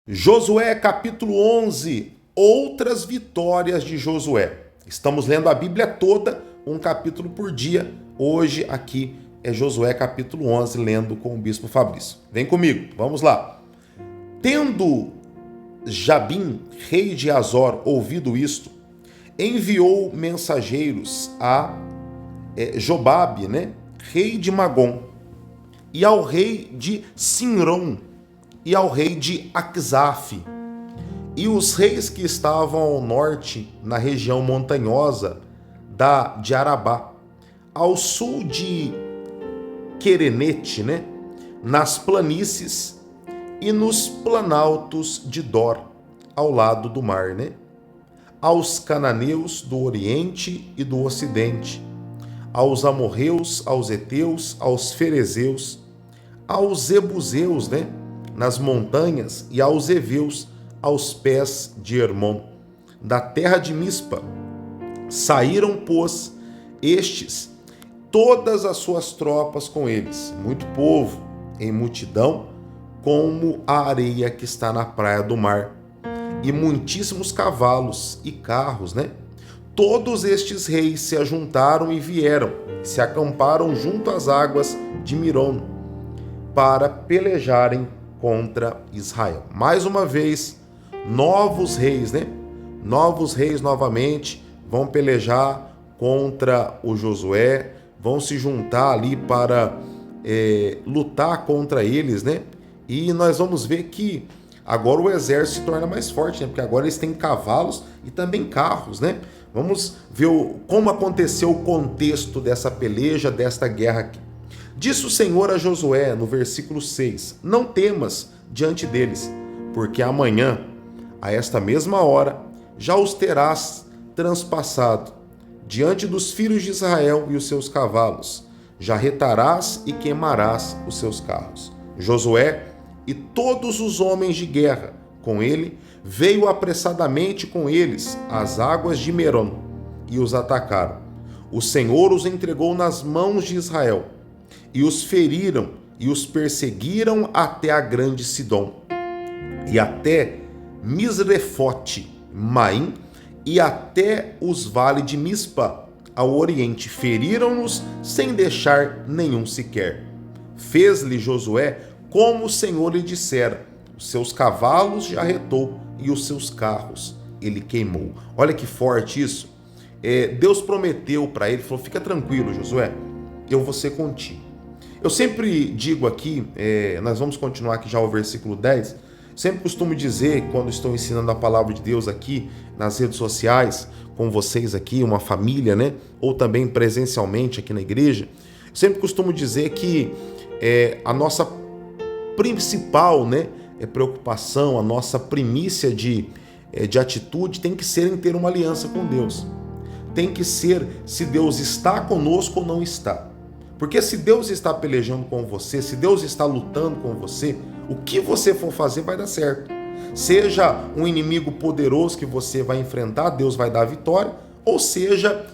Josué capítulo 11, outras vitórias de Josué. Estamos lendo a Bíblia toda, um capítulo por dia. Hoje aqui é Josué capítulo 11, lendo com o bispo Fabrício. Vem comigo, vamos lá. Tendo Jabim, rei de Azor, ouvido isto, enviou mensageiros a Jobabe, rei de Magom, e ao rei de Sinrom, e ao rei de Aczaf, e os reis que estavam ao norte, na região montanhosa de Arabá, ao sul de Querenete, nas planícies e nos planaltos de Dor, ao lado do mar, aos cananeus do oriente e do ocidente, aos amorreus, aos heteus, aos ferezeus, aos jebuseus, nas montanhas, e aos heveus aos pés de Hermon, da terra de Mispa. Saíram, pois, estes, todas as suas tropas com eles, muito povo, em multidão, como a areia que está na praia do mar, e muitíssimos cavalos e carros, Todos estes reis se ajuntaram e vieram, se acamparam junto às águas de Miron, para pelejarem contra Israel. Mais uma vez, novos reis, Novos reis novamente vão pelejar contra o Josué, vão se juntar ali para lutar contra eles, E nós vamos ver que agora o exército se torna mais forte, porque agora eles têm cavalos e também carros, Vamos ver como aconteceu o contexto dessa peleja, desta guerra aqui. Disse o Senhor a Josué, no versículo 6, não temas diante deles, porque amanhã, a esta mesma hora, já os terás transpassado diante dos filhos de Israel e os seus cavalos, já retarás e queimarás os seus carros. Josué e todos os homens de guerra com ele, veio apressadamente com eles às águas de Merom e os atacaram. O Senhor os entregou nas mãos de Israel, e os feriram e os perseguiram até a grande Sidom, e até Misrefote Maim, e até os vales de Mispa, ao oriente. Feriram-nos sem deixar nenhum sequer. Fez-lhe Josué como o Senhor lhe dissera. Os seus cavalos já retou e os seus carros ele queimou. Olha que forte isso. Deus prometeu para ele, falou, fica tranquilo, Josué, eu vou ser contigo. Eu sempre digo aqui, nós vamos continuar aqui já o versículo 10, sempre costumo dizer, quando estou ensinando a palavra de Deus aqui nas redes sociais, com vocês aqui, uma família, ou também presencialmente aqui na igreja, sempre costumo dizer que a nossa principal preocupação, a nossa primícia de atitude tem que ser em ter uma aliança com Deus. Tem que ser se Deus está conosco ou não está. Porque se Deus está pelejando com você, se Deus está lutando com você, o que você for fazer vai dar certo. Seja um inimigo poderoso que você vai enfrentar, Deus vai dar a vitória, ou seja,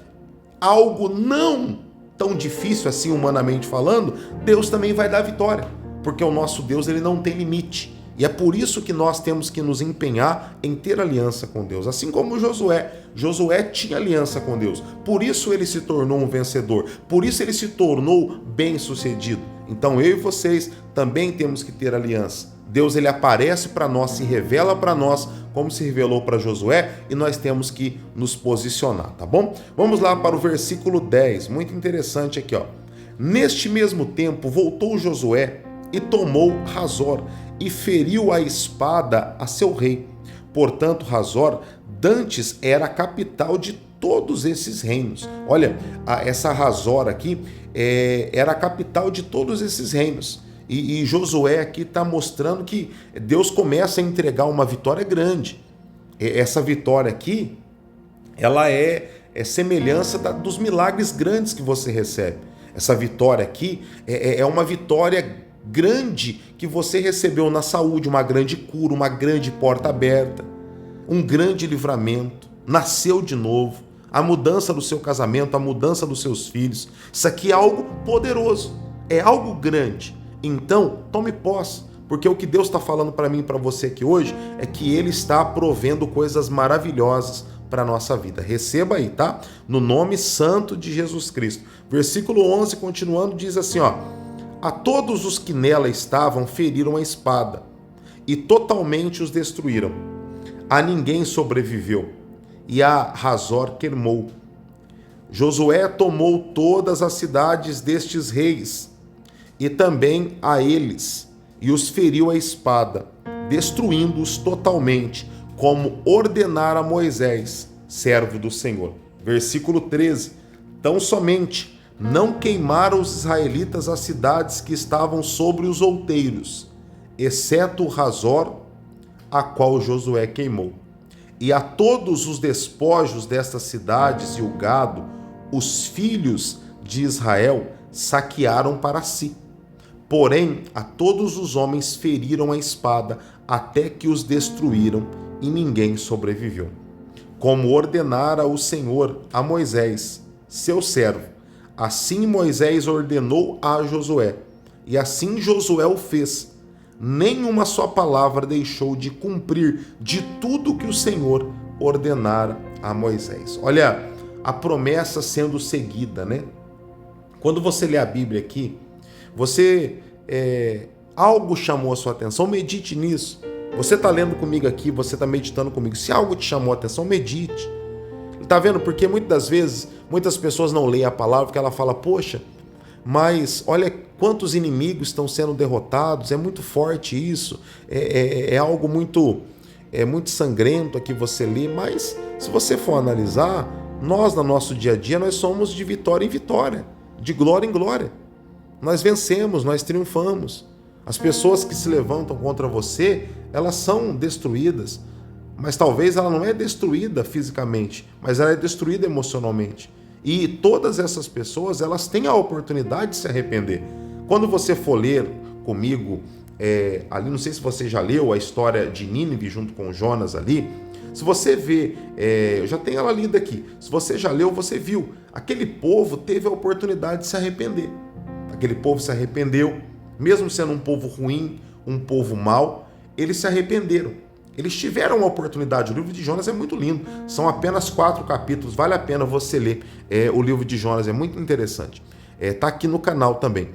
algo não tão difícil assim humanamente falando, Deus também vai dar a vitória. Porque o nosso Deus ele não tem limite. E é por isso que nós temos que nos empenhar em ter aliança com Deus. Assim como Josué. Josué tinha aliança com Deus. Por isso ele se tornou um vencedor. Por isso ele se tornou bem-sucedido. Então eu e vocês também temos que ter aliança. Deus ele aparece para nós, se revela para nós, como se revelou para Josué, e nós temos que nos posicionar, tá bom? Vamos lá para o versículo 10. Muito interessante aqui, ó. Neste mesmo tempo voltou Josué e tomou Hazor, e feriu a espada a seu rei. Portanto, Hazor dantes era a capital de todos esses reinos. Olha, essa Hazor aqui era a capital de todos esses reinos. E Josué aqui está mostrando que Deus começa a entregar uma vitória grande. Essa vitória aqui, ela é semelhança dos milagres grandes que você recebe. Essa vitória aqui é uma vitória grande que você recebeu na saúde, uma grande cura, uma grande porta aberta, um grande livramento, nasceu de novo, a mudança do seu casamento, a mudança dos seus filhos. Isso aqui é algo poderoso, é algo grande. Então, tome posse, porque o que Deus está falando para mim e para você aqui hoje é que Ele está provendo coisas maravilhosas para a nossa vida. Receba aí, tá? No nome santo de Jesus Cristo. Versículo 11, continuando, diz assim, ó: a todos os que nela estavam feriram a espada e totalmente os destruíram. A ninguém sobreviveu e a Hazor queimou. Josué tomou todas as cidades destes reis e também a eles e os feriu a espada, destruindo-os totalmente, como ordenara Moisés, servo do Senhor. Versículo 13. Tão somente não queimaram os israelitas as cidades que estavam sobre os outeiros, exceto Hazor, a qual Josué queimou. E a todos os despojos destas cidades e o gado, os filhos de Israel saquearam para si. Porém, a todos os homens feriram a espada, até que os destruíram, e ninguém sobreviveu. Como ordenara o Senhor a Moisés, seu servo, assim Moisés ordenou a Josué, e assim Josué o fez. Nenhuma só palavra deixou de cumprir de tudo que o Senhor ordenara a Moisés. Olha, a promessa sendo seguida, né? Quando você lê a Bíblia aqui, algo chamou a sua atenção, medite nisso. Você está lendo comigo aqui, você está meditando comigo. Se algo te chamou a atenção, medite. Está vendo? Porque muitas das vezes, muitas pessoas não leem a palavra porque ela fala, poxa, mas olha quantos inimigos estão sendo derrotados, é muito forte isso, é algo muito sangrento aqui você lê, mas se você for analisar, nós no nosso dia a dia, nós somos de vitória em vitória, de glória em glória. Nós vencemos, nós triunfamos. As pessoas que se levantam contra você, elas são destruídas, mas talvez ela não é destruída fisicamente, mas ela é destruída emocionalmente. E todas essas pessoas, elas têm a oportunidade de se arrepender. Quando você for ler comigo, ali, não sei se você já leu a história de Nínive junto com Jonas ali, se você vê, eu já tenho ela lida aqui, se você já leu, você viu, aquele povo teve a oportunidade de se arrepender. Aquele povo se arrependeu, mesmo sendo um povo ruim, um povo mau, eles se arrependeram. Eles tiveram uma oportunidade. O livro de Jonas é muito lindo. São apenas 4 capítulos. Vale a pena você ler o livro de Jonas. É muito interessante. Está aqui no canal também.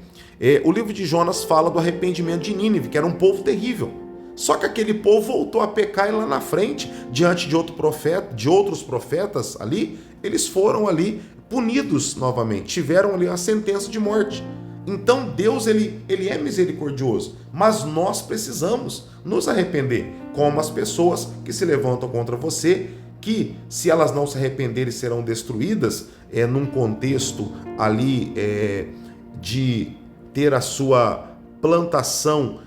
O livro de Jonas fala do arrependimento de Nínive, que era um povo terrível. Só que aquele povo voltou a pecar e lá na frente, diante de outros profetas ali, eles foram ali punidos novamente. Tiveram ali a sentença de morte. Então Deus ele é misericordioso, mas nós precisamos nos arrepender, como as pessoas que se levantam contra você, que se elas não se arrependerem serão destruídas, num contexto ali de ter a sua plantação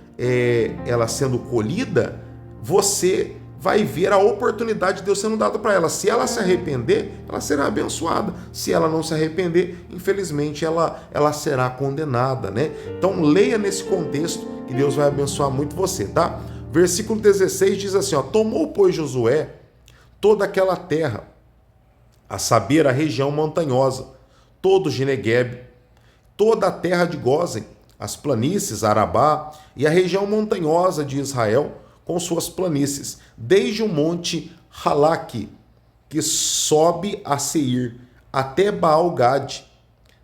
ela sendo colhida, você vai ver a oportunidade de Deus sendo dada para ela. Se ela se arrepender, ela será abençoada. Se ela não se arrepender, infelizmente, ela será condenada, né? Então, leia nesse contexto que Deus vai abençoar muito você, tá? Versículo 16 diz assim, ó: tomou, pois, Josué toda aquela terra, a saber, a região montanhosa, todo o Gineguebe, toda a terra de Gósen, as planícies, Arabá e a região montanhosa de Israel, com suas planícies, desde o monte Halaque, que sobe a Seir, até Baal-Gade,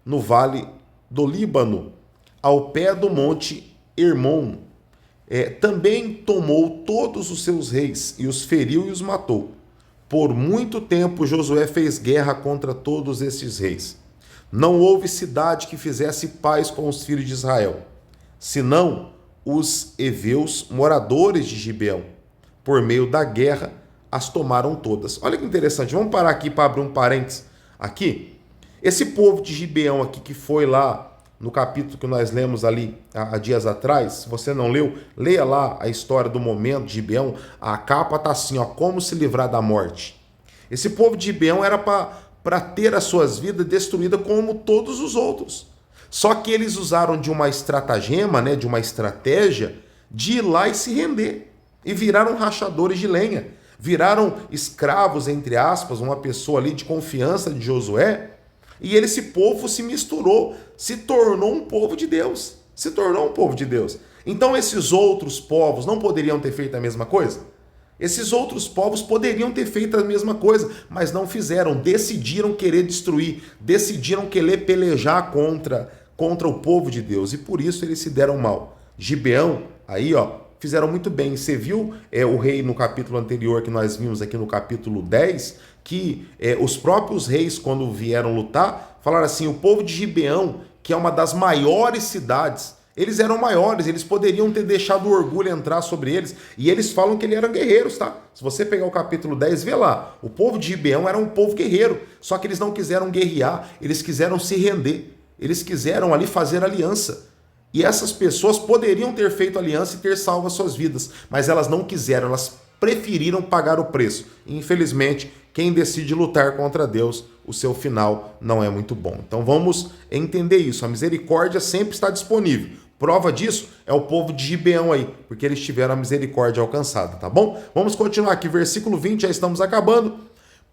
no vale do Líbano, ao pé do monte Hermon. Também tomou todos os seus reis, e os feriu e os matou. Por muito tempo Josué fez guerra contra todos estes reis. Não houve cidade que fizesse paz com os filhos de Israel, senão os heveus, moradores de Gibeão. Por meio da guerra, as tomaram todas. Olha que interessante, vamos parar aqui para abrir um parênteses aqui. Esse povo de Gibeão aqui, que foi lá no capítulo que nós lemos ali há dias atrás, se você não leu, leia lá a história do momento de Gibeão. A capa está assim, ó: como se livrar da morte. Esse povo de Gibeão era para ter as suas vidas destruídas como todos os outros. Só que eles usaram de uma estratagema, né, de uma estratégia, de ir lá e se render. E viraram rachadores de lenha. Viraram escravos, entre aspas, uma pessoa ali de confiança de Josué. E esse povo se misturou, se tornou um povo de Deus. Se tornou um povo de Deus. Então esses outros povos não poderiam ter feito a mesma coisa? Esses outros povos poderiam ter feito a mesma coisa, mas não fizeram, decidiram querer destruir, decidiram querer pelejar contra o povo de Deus, e por isso eles se deram mal. Gibeão, aí fizeram muito bem. Você viu o rei no capítulo anterior, que nós vimos aqui no capítulo 10, que os próprios reis, quando vieram lutar, falaram assim, o povo de Gibeão, que é uma das maiores cidades, eles eram maiores, eles poderiam ter deixado o orgulho entrar sobre eles, e eles falam que eles eram guerreiros, tá? Se você pegar o capítulo 10, vê lá, o povo de Gibeão era um povo guerreiro, só que eles não quiseram guerrear, eles quiseram se render, eles quiseram ali fazer aliança. E essas pessoas poderiam ter feito aliança e ter salvo as suas vidas, mas elas não quiseram, elas preferiram pagar o preço. E, infelizmente, quem decide lutar contra Deus, o seu final não é muito bom. Então vamos entender isso, a misericórdia sempre está disponível. Prova disso é o povo de Gibeão aí, porque eles tiveram a misericórdia alcançada, tá bom? Vamos continuar aqui, versículo 20, já estamos acabando.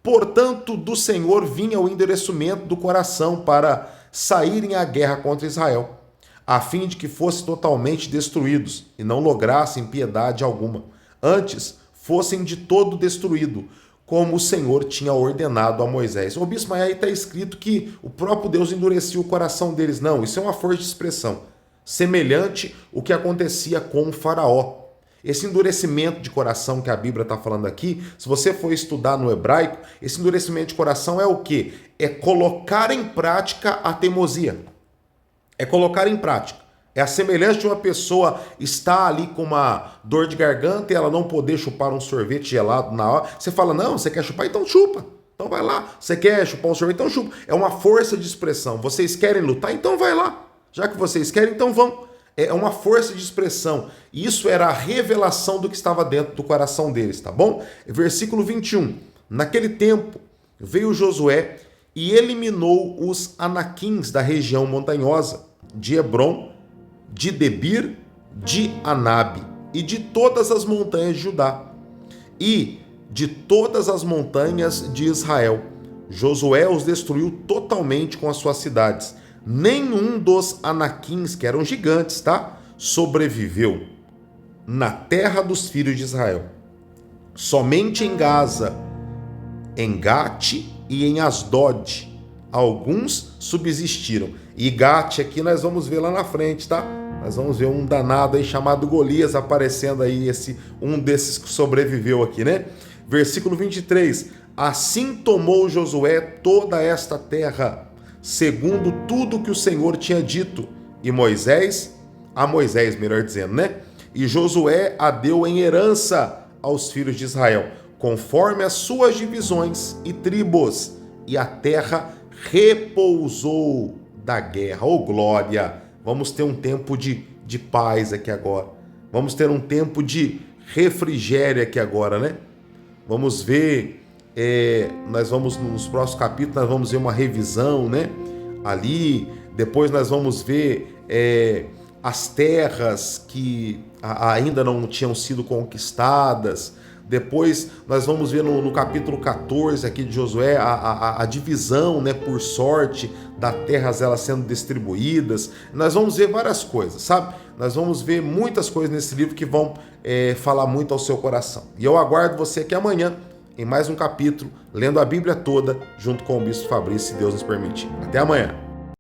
Portanto, do Senhor vinha o endurecimento do coração para saírem à guerra contra Israel, a fim de que fossem totalmente destruídos e não lograssem piedade alguma. Antes, fossem de todo destruídos, como o Senhor tinha ordenado a Moisés. Ô bispo, mas aí está escrito que o próprio Deus endurecia o coração deles. Não, isso é uma força de expressão. Semelhante ao que acontecia com o faraó. Esse endurecimento de coração que a Bíblia está falando aqui, se você for estudar no hebraico, esse endurecimento de coração é o quê? É colocar em prática a teimosia. É colocar em prática. É a semelhança de uma pessoa estar ali com uma dor de garganta e ela não poder chupar um sorvete gelado na hora. Você fala, não, você quer chupar? Então chupa. Então vai lá. Você quer chupar um sorvete? Então chupa. É uma força de expressão. Vocês querem lutar? Então vai lá. Já que vocês querem, então vão. É uma força de expressão. E isso era a revelação do que estava dentro do coração deles, tá bom? Versículo 21. Naquele tempo veio Josué e eliminou os anaquins da região montanhosa, de Hebron, de Debir, de Anabe e de todas as montanhas de Judá e de todas as montanhas de Israel. Josué os destruiu totalmente com as suas cidades. Nenhum dos anaquins, que eram gigantes, tá? Sobreviveu na terra dos filhos de Israel. Somente em Gaza, em Gate e em Asdod, alguns subsistiram. E Gate aqui nós vamos ver lá na frente, tá? Nós vamos ver um danado aí chamado Golias aparecendo aí, um desses que sobreviveu aqui, né? Versículo 23. Assim tomou Josué toda esta terra, segundo tudo que o Senhor tinha dito, e a Moisés, melhor dizendo, né? E Josué a deu em herança aos filhos de Israel, conforme as suas divisões e tribos, e a terra repousou da guerra. Oh, glória! Vamos ter um tempo de paz aqui agora. Vamos ter um tempo de refrigério aqui agora, né? Vamos ver... nós vamos nos próximos capítulos nós vamos ver uma revisão, né? Ali, depois nós vamos ver as terras que ainda não tinham sido conquistadas. Depois nós vamos ver no capítulo 14 aqui de Josué a divisão, né, por sorte das terras elas sendo distribuídas. Nós vamos ver várias coisas, sabe? Nós vamos ver muitas coisas nesse livro que vão falar muito ao seu coração. E eu aguardo você aqui amanhã em mais um capítulo, lendo a Bíblia toda, junto com o Bispo Fabrício, se Deus nos permitir. Até amanhã.